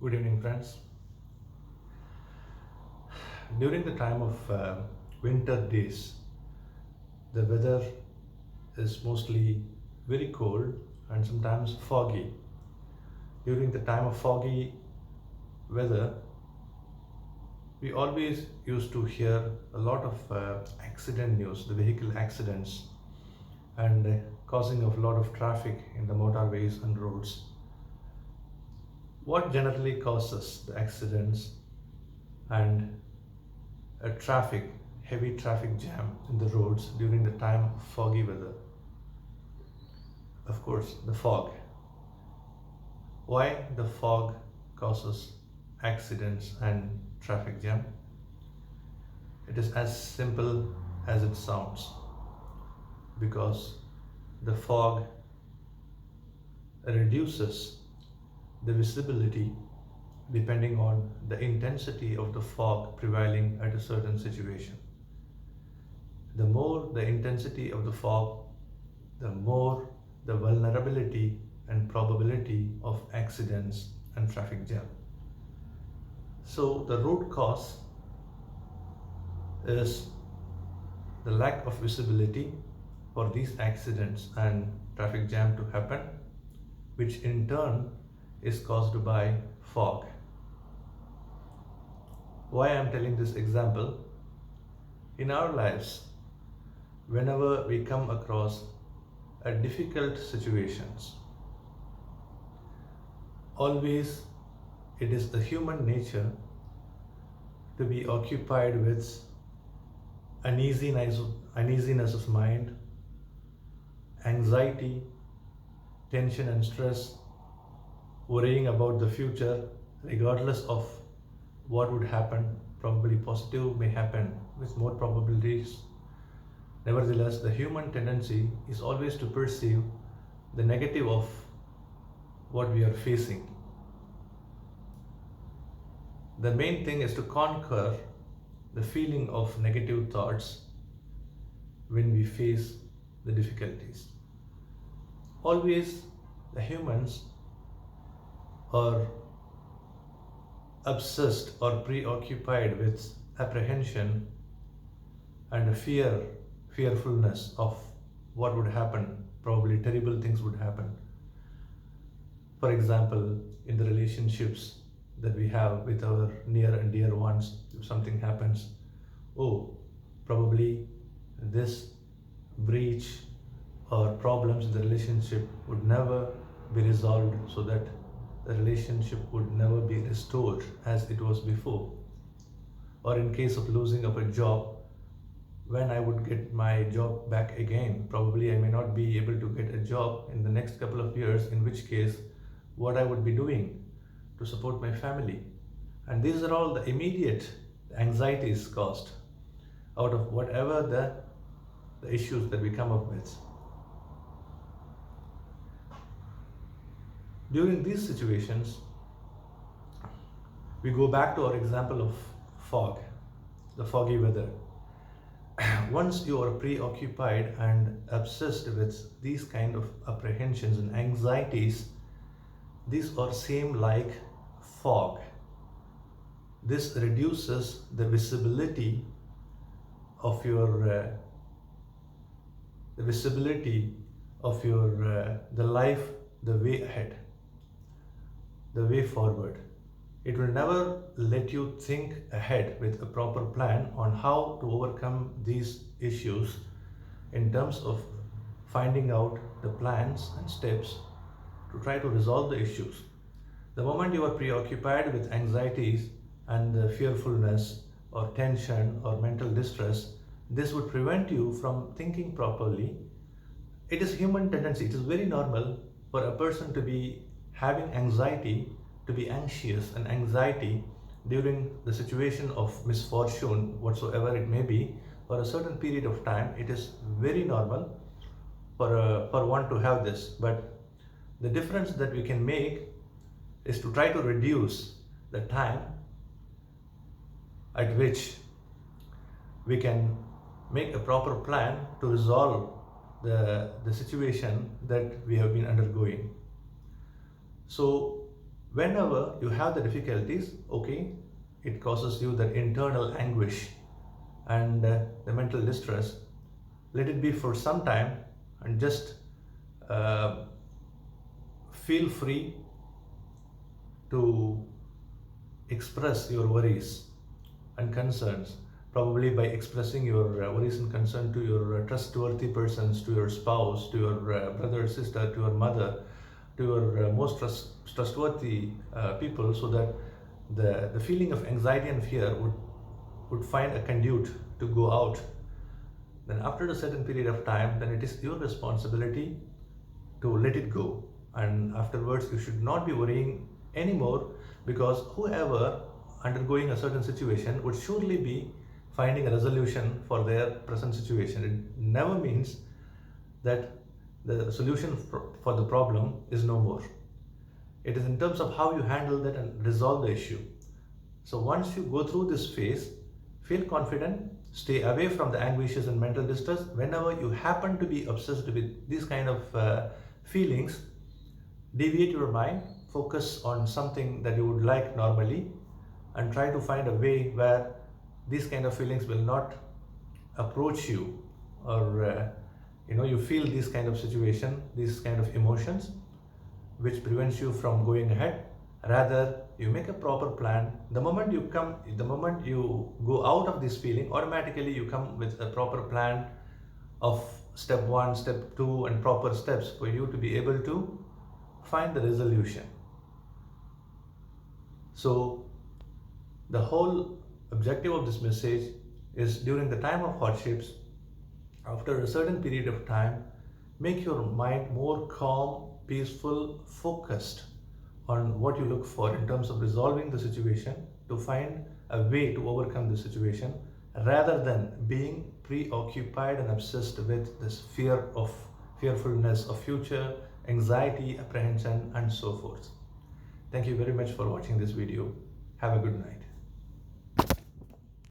Good evening, friends. During the time of winter days, the weather is mostly very cold and sometimes foggy. During the time of foggy weather, we always used to hear a lot of accident news, the vehicle accidents, and causing of a lot of traffic in the motorways and roads. What generally causes the accidents and a heavy traffic jam in the roads during the time of foggy weather? Of course, the fog. Why the fog causes accidents and traffic jam? It is as simple as it sounds, because the fog reduces the visibility depending on the intensity of the fog prevailing at a certain situation. The more the intensity of the fog, the more the vulnerability and probability of accidents and traffic jam. So the root cause is the lack of visibility for these accidents and traffic jam to happen, which in turn is caused by fog. Why I am telling this example? In our lives, whenever we come across a difficult situations, always it is the human nature to be occupied with uneasiness of mind, anxiety, tension and stress, worrying about the future regardless of what would happen. Probably positive may happen with more probabilities. Nevertheless, the human tendency is always to perceive the negative of what we are facing. The main thing is to conquer the feeling of negative thoughts when we face the difficulties. Always the humans are obsessed or preoccupied with apprehension and a fearfulness of what would happen. Probably terrible things would happen. For example, in the relationships that we have with our near and dear ones, if something happens, oh, probably this breach or problems in the relationship would never be resolved, so that the relationship would never be restored as it was before. Or in case of losing of a job, when I would get my job back again, probably I may not be able to get a job in the next couple of years, in which case what I would be doing to support my family. And these are all the immediate anxieties caused out of whatever the issues that we come up with. During these situations, we go back to our example of fog, the foggy weather. Once you are preoccupied and obsessed with these kind of apprehensions and anxieties, these are same like fog. This reduces the visibility of your the life, the way ahead, the way forward. It will never let you think ahead with a proper plan on how to overcome these issues in terms of finding out the plans and steps to try to resolve the issues. The moment you are preoccupied with anxieties and the fearfulness or tension or mental distress, this would prevent you from thinking properly. It is human tendency. It is very normal for a person to be having anxiety, to be anxious and anxiety during the situation of misfortune, whatsoever it may be, for a certain period of time. It is very normal for one to have this. But the difference that we can make is to try to reduce the time at which we can make a proper plan to resolve the situation that we have been undergoing. So Whenever you have the difficulties, okay, it causes you that internal anguish and the mental distress. Let it be for some time, and just uh, feel free to express your worries and concerns, probably by expressing your worries and concern to your trustworthy persons, to your spouse, to your brother, sister, to your mother, to your most trustworthy people, so that the feeling of anxiety and fear would find a conduit to go out. Then after a certain period of time, then it is your responsibility to let it go, and afterwards you should not be worrying anymore, because whoever undergoing a certain situation would surely be finding a resolution for their present situation. It never means that the solution for the problem is no more. It is in terms of how you handle that and resolve the issue. So once you go through this phase, feel confident, stay away from the anguishes and mental distress. Whenever you happen to be obsessed with these kind of feelings, deviate your mind, focus on something that you would like normally, and try to find a way where these kind of feelings will not approach you, or you feel this kind of situation, these kind of emotions, which prevents you from going ahead. Rather, you make a proper plan. The moment you go out of this feeling, automatically you come with a proper plan of step 1, step 2, and proper steps for you to be able to find the resolution. So the whole objective of this message is, during the time of hardships, after a certain period of time, make your mind more calm, peaceful, focused on what you look for in terms of resolving the situation, to find a way to overcome the situation, rather than being preoccupied and obsessed with this fearfulness of future, anxiety, apprehension, and so forth. Thank you very much for watching this video. Have a good night.